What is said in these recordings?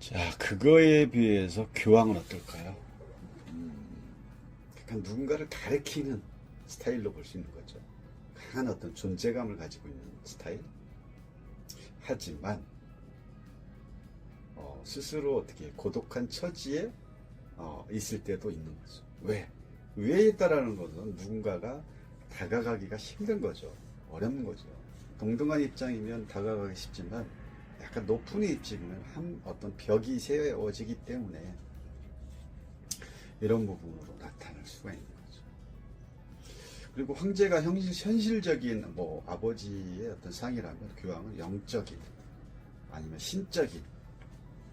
자, 그거에 비해서 교황은 어떨까요? 약간 누군가를 가리키는 스타일로 볼 수 있는 거죠. 강한 어떤 존재감을 가지고 있는 스타일. 하지만 스스로 어떻게 고독한 처지에 있을 때도 있는 거죠. 왜? 위에 있다라는 것은 누군가가 다가가기가 힘든 거죠. 어렵는 거죠. 동등한 입장이면 다가가기 쉽지만 약간 높은 입장이면 어떤 벽이 세워지기 때문에 이런 부분으로 나타날 수가 있는 거죠. 그리고 황제가 현실적인 아버지의 어떤 상이라면 교황은 영적인 아니면 신적인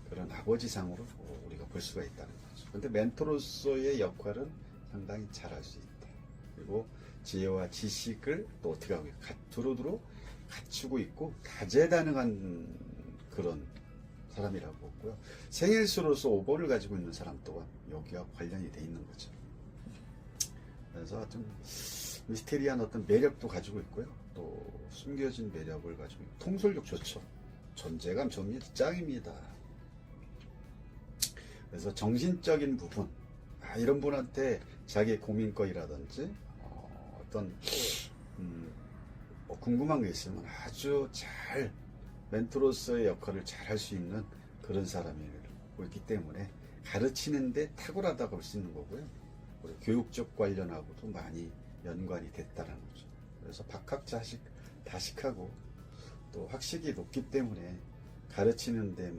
그런 아버지상으로 우리가 볼 수가 있다는 거죠. 그런데 멘토로서의 역할은 상당히 잘할 수 있다. 그리고 지혜와 지식을 또 어떻게 하고 두루두루 갖추고 있고 다재다능한 그런 사람이라고 보고요. 생일수로서 5번을 가지고 있는 사람 또한 여기와 관련이 돼 있는 거죠. 그래서 좀 미스테리한 어떤 매력도 가지고 있고요. 또 숨겨진 매력을 가지고 있고 통솔력 좋죠. 존재감 짱입니다. 그래서 정신적인 부분 이런 분한테 자기 고민거리라든지 어떤 궁금한 게 있으면 아주 잘 멘토로서의 역할을 잘 할 수 있는 그런 사람이고 있기 때문에 가르치는데 탁월하다고 볼 수 있는 거고요. 그리고 교육적 관련하고도 많이 연관이 됐다는 거죠. 그래서 박학다식하고 또 학식이 높기 때문에 가르치는데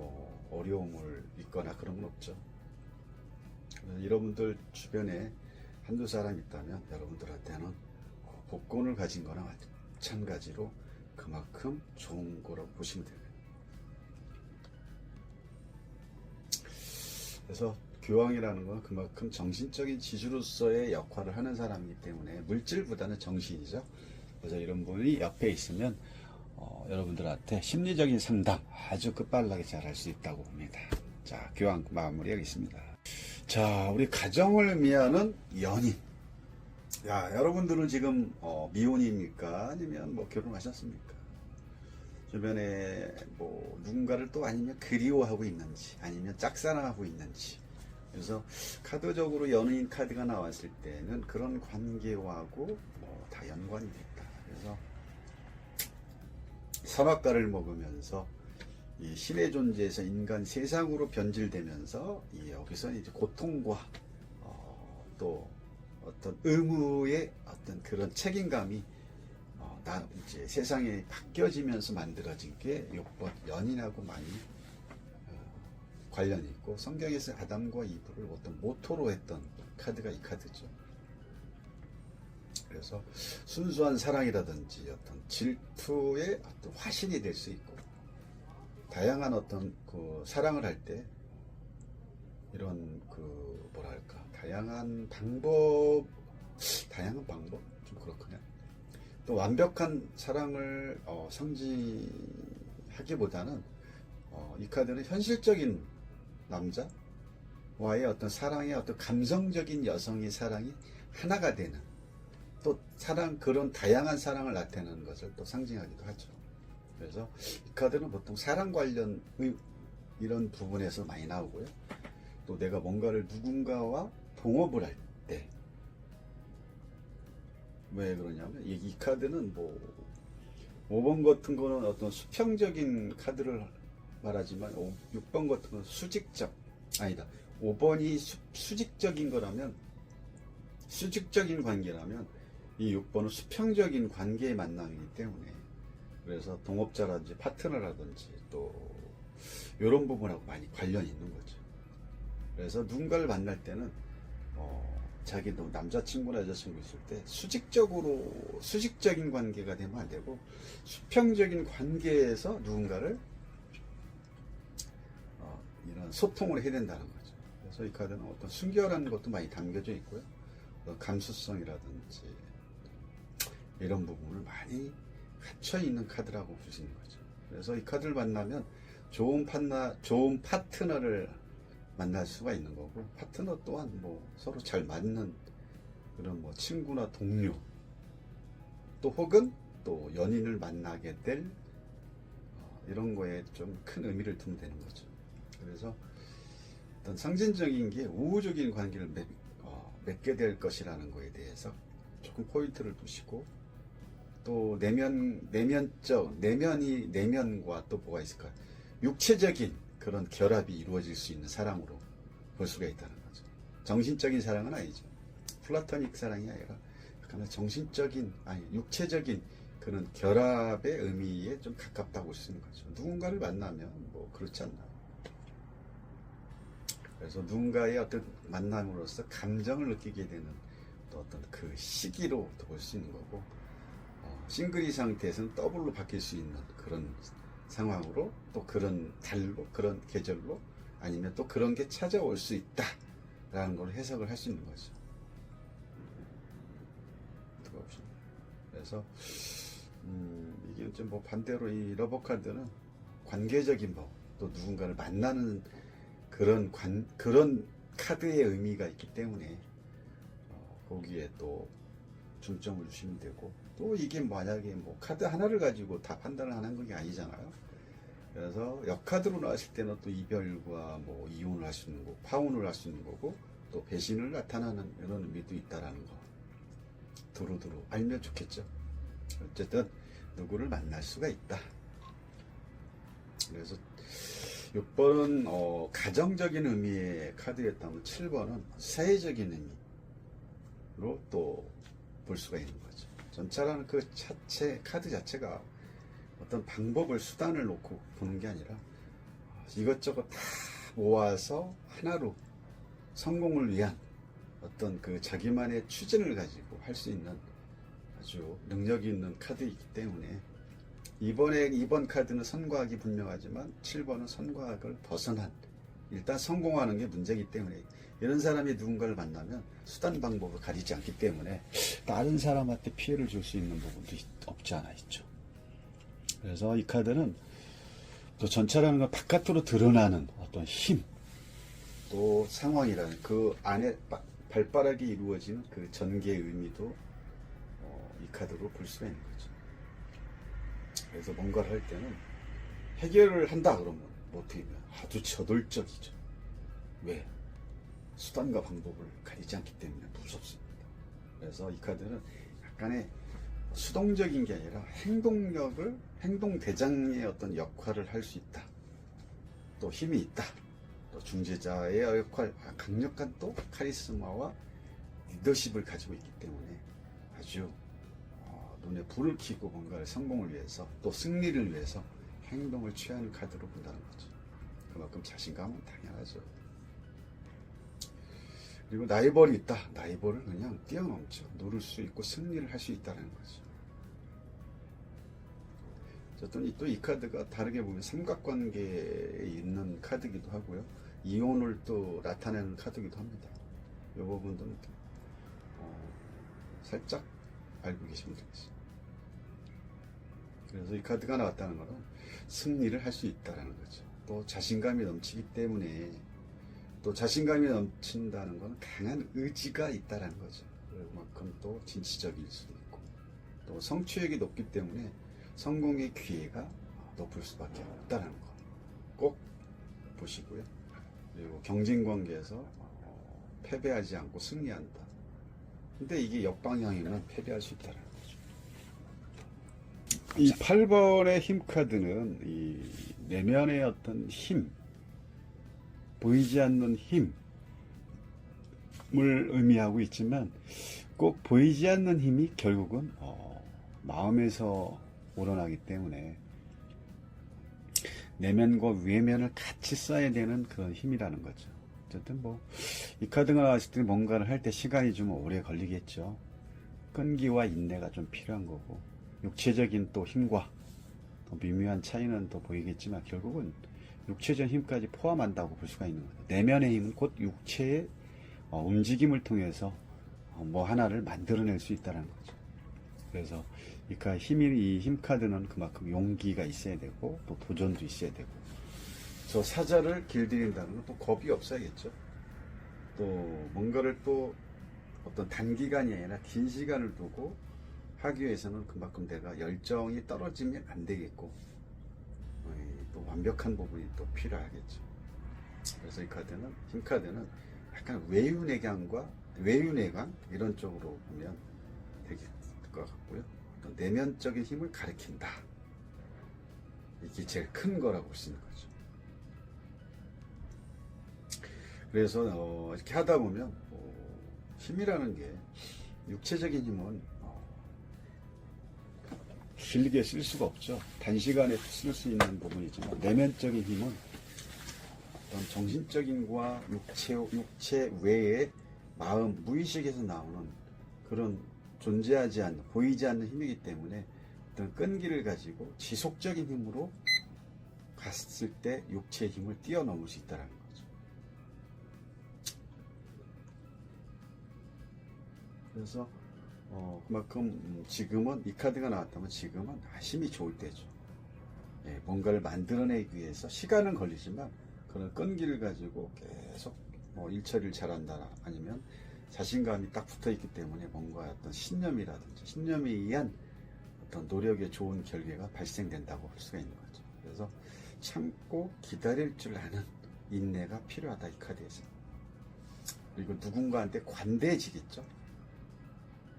어려움을 있거나 그런 건 없죠. 여러분들 주변에 한두 사람 있다면 여러분들한테는 복권을 가진 거나 마찬가지로 그만큼 좋은 거라고 보시면 돼요. 그래서 교황이라는 건 그만큼 정신적인 지주로서의 역할을 하는 사람이기 때문에 물질보다는 정신이죠. 그래서 이런 분이 옆에 있으면 여러분들한테 심리적인 상담 아주 끝발나게 잘 할 수 있다고 봅니다. 자, 교황 마무리하겠습니다. 자, 우리 가정을 의미하는 연인. 야, 여러분들은 지금 미혼입니까? 아니면 결혼하셨습니까? 주변에 누군가를 또 아니면 그리워하고 있는지 아니면 짝사랑하고 있는지. 그래서 카드적으로 연인 카드가 나왔을 때는 그런 관계하고 다 연관이 됐다. 그래서 선악과를 먹으면서 이 신의 존재에서 인간 세상으로 변질되면서 여기서 이제 고통과 또 어떤 의무의 어떤 그런 책임감이 이제 세상에 바뀌어지면서 만들어진 게 6번 연인하고 많이 관련이 있고 성경에서 아담과 이브를 어떤 모토로 했던 카드가 이 카드죠. 그래서 순수한 사랑이라든지 어떤 질투의 어떤 화신이 될 수 있고 다양한 어떤 사랑을 할 때 이런 다양한 방법 좀 그렇군요. 또 완벽한 사랑을 상징하기보다는 이 카드는 현실적인 남자와의 어떤 사랑의 어떤 감성적인 여성의 사랑이 하나가 되는 또 그런 다양한 사랑을 나타내는 것을 또 상징하기도 하죠. 그래서 이 카드는 보통 사랑 관련 이런 부분에서 많이 나오고요. 또 내가 뭔가를 누군가와 동업을 할 때 왜 그러냐면 이 카드는 5번 같은 거는 어떤 수평적인 카드를 말하지만 6번 같은 건 아니다. 5번이 수직적인 거라면 수직적인 관계라면 이 6번은 수평적인 관계의 만남이기 때문에 그래서 동업자라든지 파트너라든지 또 이런 부분하고 많이 관련이 있는 거죠. 그래서 누군가를 만날 때는 자기도 남자친구나 여자친구 있을 때 수직적인 관계가 되면 안 되고 수평적인 관계에서 누군가를 이런 소통을 해야 된다는 거죠. 그래서 이 카드는 어떤 순결한 것도 많이 담겨져 있고요. 감수성이라든지 이런 부분을 많이 갖춰 있는 카드라고 볼 수 있는 거죠. 그래서 이 카드를 만나면 좋은 파트너를 만날 수가 있는 거고, 파트너 또한 뭐 서로 잘 맞는 그런 뭐 친구나 동료, 또 혹은 또 연인을 만나게 될 이런 거에 좀 큰 의미를 두면 되는 거죠. 그래서 어떤 상징적인 게 우호적인 관계를 맺게 될 것이라는 거에 대해서 조금 포인트를 두시고, 또 내면과 또 뭐가 있을까? 육체적인 그런 결합이 이루어질 수 있는 사랑으로 볼 수가 있다는 거죠. 정신적인 사랑은 아니죠. 플라토닉 사랑이 아니라 약간 육체적인 그런 결합의 의미에 좀 가깝다고 볼 수 있는 거죠. 누군가를 만나면 뭐 그렇지 않나. 그래서 누군가의 어떤 만남으로써 감정을 느끼게 되는 또 어떤 그 시기로 볼 수 있는 거고, 싱글이 상태에서는 더블로 바뀔 수 있는 그런 상황으로, 또 그런 달로, 그런 계절로, 아니면 또 그런 게 찾아올 수 있다라는 걸 해석을 할 수 있는 거죠. 그래서 이게 좀 뭐 반대로 이 러버 카드는 관계적인 또 누군가를 만나는 그런 카드의 의미가 있기 때문에 거기에 또 중점을 주시면 되고, 또 이게 만약에 뭐 카드 하나를 가지고 다 판단을 하는 게 아니잖아요. 그래서 역카드로 나왔을 때는 또 이별과 뭐 이혼을 할 수 있는 거고, 파혼을 할 수 있는 거고, 또 배신을 나타나는 이런 의미도 있다라는 거 두루두루 알면 좋겠죠. 어쨌든 누구를 만날 수가 있다. 그래서 6번은 가정적인 의미의 카드였다면, 7번은 사회적인 의미로 또 볼 수가 있는 거죠. 전차라는 그 카드 자체가 어떤 방법을, 수단을 놓고 보는 게 아니라 이것저것 다 모아서 하나로 성공을 위한 어떤 그 자기만의 추진을 가지고 할 수 있는 아주 능력이 있는 카드이기 때문에, 이번 카드는 선과학이 분명하지만 7번은 선과학을 벗어난, 일단 성공하는 게 문제이기 때문에, 이런 사람이 누군가를 만나면 수단 방법을 가리지 않기 때문에 다른 사람한테 피해를 줄 수 있는 부분도 없지 않아 있죠. 그래서 이 카드는 또 전차라는 건 바깥으로 드러나는 어떤 힘, 또 상황이라는 그 안에 발빠르게 이루어지는 그 전개의 의미도 이 카드로 볼 수가 있는 거죠. 그래서 뭔가를 할 때는 해결을 한다 그러면 어떻게 보면 아주 저돌적이죠. 왜? 수단과 방법을 가리지 않기 때문에 무섭습니다. 그래서 이 카드는 약간의 수동적인 게 아니라 행동대장의 어떤 역할을 할 수 있다. 또 힘이 있다. 또 중재자의 역할, 강력한 또 카리스마와 리더십을 가지고 있기 때문에 아주 눈에 불을 켜고 뭔가를 성공을 위해서, 또 승리를 위해서 행동을 취하는 카드로 본다는 거죠. 그만큼 자신감은 당연하죠. 그리고 나이벌이 있다. 나이벌을 그냥 뛰어넘죠. 누를 수 있고 승리를 할 수 있다는 거죠. 어쨌든 또 이 카드가 다르게 보면 삼각관계에 있는 카드이기도 하고요. 이혼을 또 나타내는 카드이기도 합니다. 이 부분들은 살짝 알고 계시면 되겠습니다. 그래서 이 카드가 나왔다는 것은 승리를 할 수 있다는 거죠. 또 자신감이 넘치기 때문에, 또 자신감이 넘친다는 건 강한 의지가 있다는 거죠. 그만큼 또 진취적일 수도 있고, 또 성취욕이 높기 때문에 성공의 기회가 높을 수밖에 없다는 거 꼭 보시고요. 그리고 경쟁관계에서 패배하지 않고 승리한다. 근데 이게 역방향이면 패배할 수 있다는 거죠. 이 8번의 힘 카드는 이 내면의 어떤 힘, 보이지 않는 힘을 의미하고 있지만, 꼭 보이지 않는 힘이 결국은 마음에서 우러나기 때문에 내면과 외면을 같이 써야 되는 그런 힘이라는 거죠. 어쨌든 뭐 이 카드가 나왔을 때 뭔가를 할 때 시간이 좀 오래 걸리겠죠. 끈기와 인내가 좀 필요한 거고, 육체적인 또 힘과 또 미묘한 차이는 또 보이겠지만, 결국은 육체적 힘까지 포함한다고 볼 수가 있는 거죠. 내면의 힘은 곧 육체의 움직임을 통해서 뭐 하나를 만들어낼 수 있다는 거죠. 그래서 이 힘 카드는 그만큼 용기가 있어야 되고, 또 도전도 있어야 되고, 저 사자를 길들인다는 건 또 겁이 없어야겠죠. 또 뭔가를 또 어떤 단기간이 아니라 긴 시간을 두고 하기 위해서는 그만큼 내가 열정이 떨어지면 안 되겠고, 또 완벽한 부분이 또 필요하겠죠. 그래서 이 카드는, 힘카드는 약간 외유내강 이런 쪽으로 보면 되게 것 같고요. 어떤 내면적인 힘을 가리킨다. 이게 제일 큰 거라고 볼 수 있는 거죠. 그래서 이렇게 하다 보면 힘이라는 게, 육체적인 힘은 길게 쓸 수가 없죠. 단시간에 쓸 수 있는 부분이지만, 내면적인 힘은 어떤 정신적인과 육체 외의 마음, 무의식에서 나오는 그런 존재하지 않는, 보이지 않는 힘이기 때문에 어떤 끈기를 가지고 지속적인 힘으로 갔을 때 육체의 힘을 뛰어넘을 수 있다는 거죠. 그래서 그만큼 지금은, 이 카드가 나왔다면 지금은 힘이 좋을 때죠. 예, 뭔가를 만들어내기 위해서 시간은 걸리지만 그런 끈기를 가지고 계속 일처리를 잘한다, 아니면 자신감이 딱 붙어 있기 때문에 뭔가 어떤 신념이라든지 신념에 의한 어떤 노력의 좋은 결과가 발생된다고 볼 수가 있는 거죠. 그래서 참고 기다릴 줄 아는 인내가 필요하다, 이 카드에서. 그리고 누군가한테 관대해지겠죠.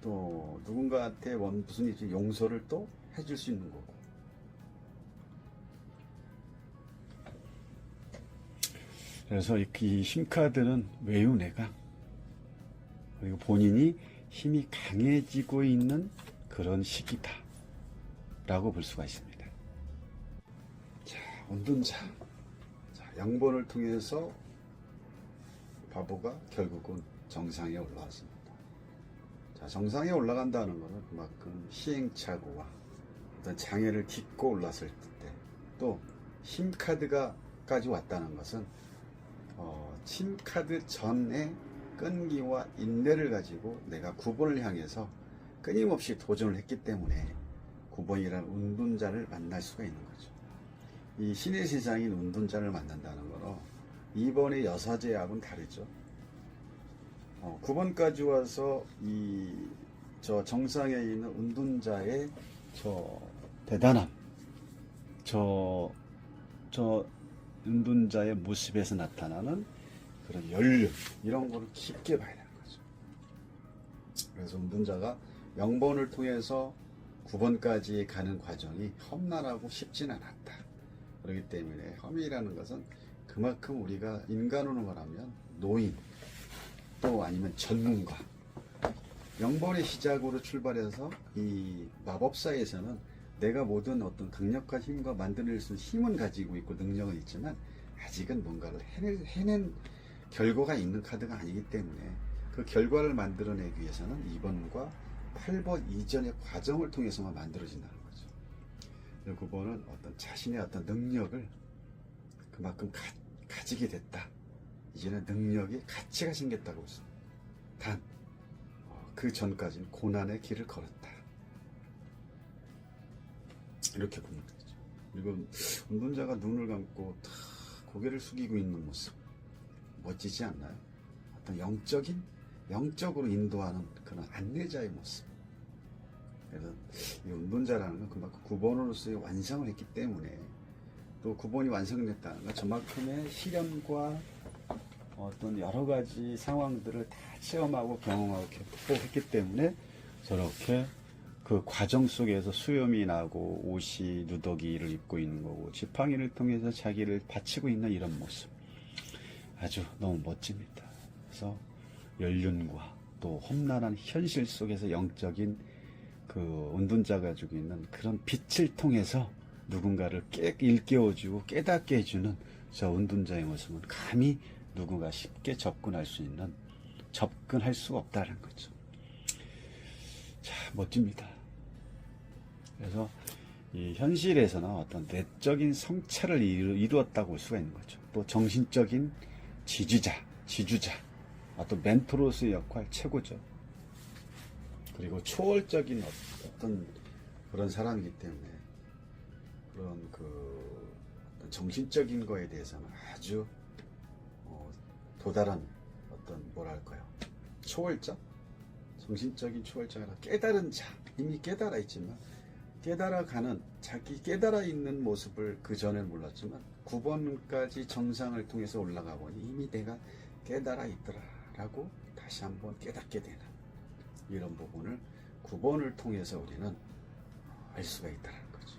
또 누군가한테 무슨 일이 용서를 또 해줄 수 있는 거고. 그래서 이 힘카드는 외유내강, 그리고 본인이 힘이 강해지고 있는 그런 시기다 라고 볼 수가 있습니다. 자, 운둔자. 자, 양본을 통해서 바보가 결국은 정상에 올라왔습니다. 자, 정상에 올라간다는 것은 그만큼 시행착오와 어떤 장애를 딛고 올랐을 때, 또 힘카드가까지 왔다는 것은 힘카드 전에 끈기와 인내를 가지고 내가 9번을 향해서 끊임없이 도전을 했기 때문에 9번이라는 운둔자를 만날 수가 있는 거죠. 이 신의 세상인 운둔자를 만난다는 거로 2번의 여사제하고는 다르죠. 9번까지 와서 저 정상에 있는 운둔자의 저 대단함, 저 운둔자의 모습에서 나타나는 그런 연륜, 이런 거를 깊게 봐야 되는 거죠. 그래서 운둔자가 0번을 통해서 9번까지 가는 과정이 험난하고 쉽진 않았다. 그렇기 때문에 험이라는 것은 그만큼 우리가 인간으로 말하면 노인, 또 아니면 전문가, 0번의 시작으로 출발해서 이 마법사에서는 내가 모든 어떤 강력한 힘과 만들어낼 수 있는 힘은 가지고 있고 능력은 있지만 아직은 뭔가를 해낸 결과가 있는 카드가 아니기 때문에 그 결과를 만들어내기 위해서는 2번과 8번 이전의 과정을 통해서만 만들어진다는 거죠. 그리고 9번은 어떤 자신의 어떤 능력을 그만큼 가지게 됐다. 이제는 능력이 가치가 생겼다고 했습니다. 단, 그 전까지는 고난의 길을 걸었다. 이렇게 보는 거죠. 그리고 운둔자가 눈을 감고 다 고개를 숙이고 있는 모습, 멋지지 않나요? 어떤 영적으로 인도하는 그런 안내자의 모습. 그래서 이 운둔자라는 건 그만큼 9번으로서의 완성을 했기 때문에, 또 9번이 완성됐다는 건 저만큼의 시련과 어떤 여러 가지 상황들을 다 체험하고 경험하고 극복했기 때문에 저렇게 그 과정 속에서 수염이 나고 옷이 누더기를 입고 있는 거고 지팡이를 통해서 자기를 바치고 있는 이런 모습, 아주 너무 멋집니다. 그래서 연륜과 또 험난한 현실 속에서 영적인 그 운둔자가 가지고 있는 그런 빛을 통해서 누군가를 일깨워주고 깨닫게 해주는 저 운둔자의 모습은 감히 누군가 쉽게 접근할 수가 없다는 거죠. 자, 멋집니다. 그래서 이 현실에서는 어떤 내적인 성찰을 이루었다고 볼 수가 있는 거죠. 또 정신적인 지주자, 또 멘토로서의 역할 최고죠. 그리고 초월적인 어떤 그런 사람이기 때문에 그런 그 어떤 정신적인 거에 대해서는 아주 도달한 어떤 뭐랄까요, 초월자, 정신적인 초월자가 깨달은 자, 이미 깨달아 있지만 깨달아가는, 자기 깨달아 있는 모습을 그 전에 몰랐지만 9번까지 정상을 통해서 올라가 보니 이미 내가 깨달아 있더라라고 다시 한번 깨닫게 되는 이런 부분을 9번을 통해서 우리는 알 수가 있다는 거죠.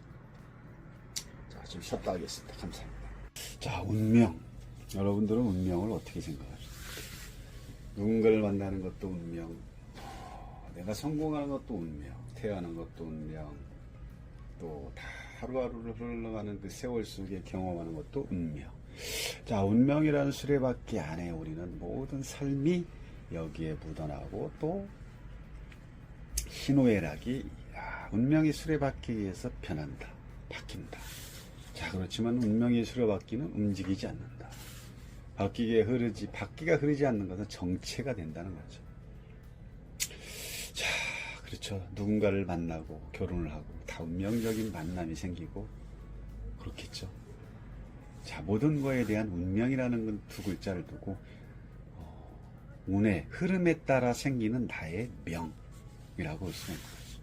자, 좀 쉬었다 하겠습니다. 감사합니다. 자, 운명. 여러분들은 운명을 어떻게 생각하십니까? 누군가를 만나는 것도 운명, 내가 성공하는 것도 운명, 태어나는 것도 운명, 또 다 하루하루를 흘러가는 그 세월 속에 경험하는 것도 운명. 자, 운명이라는 수레바퀴 안에 우리는 모든 삶이 여기에 묻어나고, 또 희노애락이 운명의 수레바퀴에서 변한다, 바뀐다. 자, 그렇지만 운명의 수레바퀴는 움직이지 않는다. 바퀴가 흐르지 않는 것은 정체가 된다는 거죠. 자, 그렇죠. 누군가를 만나고 결혼을 하고 다 운명적인 만남이 생기고 그렇겠죠. 자, 모든 거에 대한 운명이라는 건 두 글자를 두고 운의 흐름에 따라 생기는 나의 명이라고 할 수가 있는 거죠.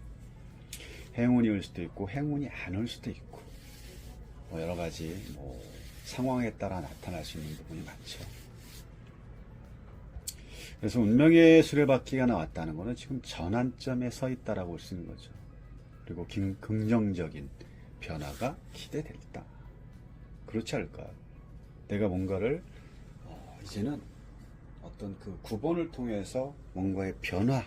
행운이 올 수도 있고 행운이 안 올 수도 있고 여러 가지 상황에 따라 나타날 수 있는 부분이 많죠. 그래서 운명의 수레바퀴가 나왔다는 것은 지금 전환점에 서 있다라고 볼 수 있는 거죠. 그리고 긍정적인 변화가 기대된다. 그렇지 않을까? 내가 뭔가를 이제는 어떤 그 9번을 통해서 뭔가의 변화,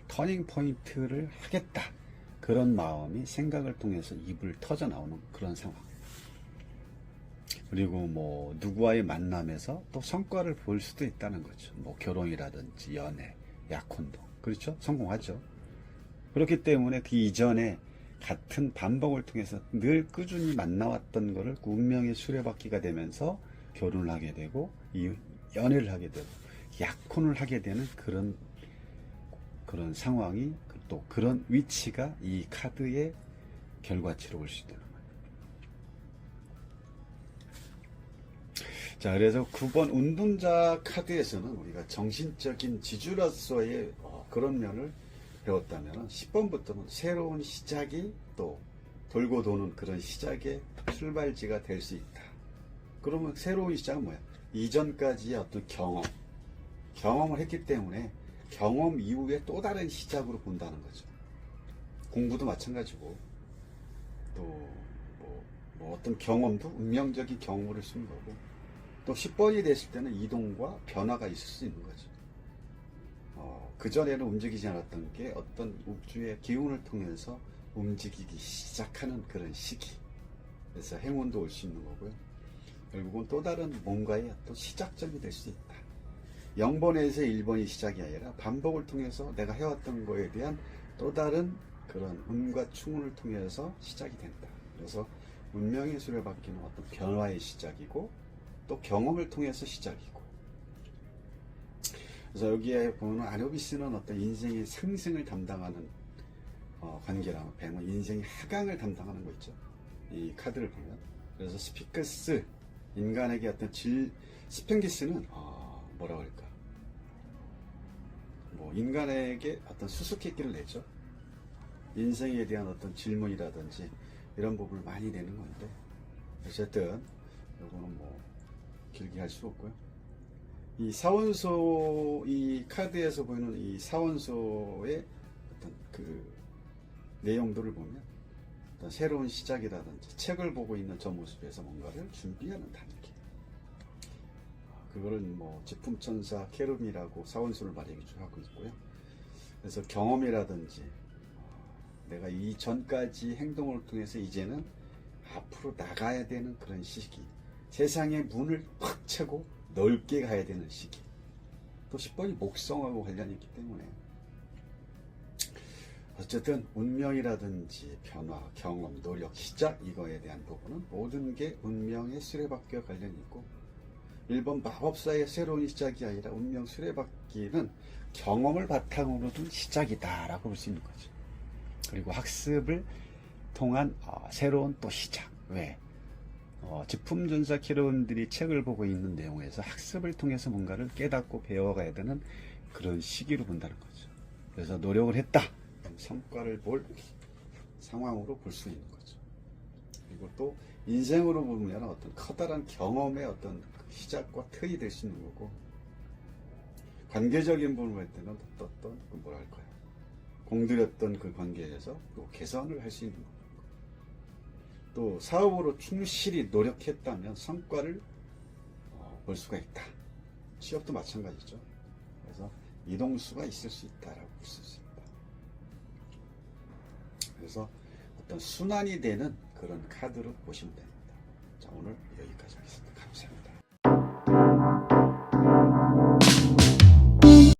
터닝 포인트를 하겠다. 그런 마음이 생각을 통해서 입을 터져 나오는 그런 상황. 그리고 누구와의 만남에서 또 성과를 볼 수도 있다는 거죠. 결혼이라든지 연애, 약혼도. 그렇죠? 성공하죠. 그렇기 때문에 그 이전에 같은 반복을 통해서 늘 꾸준히 만나왔던 거를 운명의 수레바퀴가 되면서 결혼을 하게 되고, 연애를 하게 되고, 약혼을 하게 되는 그런 상황이, 또 그런 위치가 이 카드의 결과치로 올 수 있다. 자, 그래서 9번 운동자 카드에서는 우리가 정신적인 지주로서의 그런 면을 배웠다면 10번부터는 새로운 시작이 또 돌고 도는 그런 시작의 출발지가 될 수 있다. 그러면 새로운 시작은 뭐야? 이전까지의 어떤 경험을 했기 때문에 경험 이후에 또 다른 시작으로 본다는 거죠. 공부도 마찬가지고, 또 어떤 경험도 운명적인 경험을 쓰는 거고, 또 10번이 됐을 때는 이동과 변화가 있을 수 있는 거죠. 그전에는 움직이지 않았던 게 어떤 우주의 기운을 통해서 움직이기 시작하는 그런 시기. 그래서 행운도 올 수 있는 거고요. 결국은 또 다른 뭔가의 또 시작점이 될 수 있다. 0번에서 1번이 시작이 아니라 반복을 통해서 내가 해왔던 거에 대한 또 다른 그런 운과 충운을 통해서 시작이 된다. 그래서 운명의 수레바퀴는 어떤 변화의 시작이고, 또 경험을 통해서 시작이고. 그래서 여기에 보면 아누비스는 어떤 인생의 상승을 담당하는 관계라면, 뱀은 인생의 하강을 담당하는 거 있죠. 이 카드를 보면. 그래서 스피크스, 인간에게 어떤 스팽기스는 뭐라고 할까? 인간에게 어떤 수수께끼를 내죠. 인생에 대한 어떤 질문이라든지 이런 부분을 많이 내는 건데, 어쨌든 이거는 길게 할 수 없고요. 이 사원소, 이 카드에서 보이는 이 사원소의 어떤 그 내용들을 보면 어떤 새로운 시작이라든지 책을 보고 있는 저 모습에서 뭔가를 준비하는 단계. 그거를 제품천사 케룸이라고 사원소를 말하고 있고요. 그래서 경험이라든지 내가 이전까지 행동을 통해서 이제는 앞으로 나가야 되는 그런 시기, 세상의 문을 팍 차고 넓게 가야 되는 시기. 또 10번이 목성하고 관련이 있기 때문에 어쨌든 운명이라든지 변화, 경험, 노력, 시작, 이거에 대한 부분은 모든 게 운명의 수레바퀴와 관련이 있고, 1번 마법사의 새로운 시작이 아니라 운명 수레바퀴는 경험을 바탕으로 둔 시작이다라고 볼 수 있는 거죠. 그리고 학습을 통한 새로운 또 시작. 왜? 즉품전사 캐러원들이 책을 보고 있는 내용에서 학습을 통해서 뭔가를 깨닫고 배워가야 되는 그런 시기로 본다는 거죠. 그래서 노력을 했다. 성과를 볼 상황으로 볼 수 있는 거죠. 그리고 또 인생으로 보면 어떤 커다란 경험의 어떤 시작과 틀이 될 수 있는 거고, 관계적인 부분을 할 때는 어떤 뭐랄까요, 공들였던 그 관계에서 또 개선을 할 수 있는 거고, 또 사업으로 충실히 노력했다면 성과를 볼 수가 있다. 취업도 마찬가지죠. 그래서 이동수가 있을 수 있다라고 볼 수 있습니다. 그래서 어떤 순환이 되는 그런 카드로 보시면 됩니다. 자, 오늘 여기까지 하겠습니다.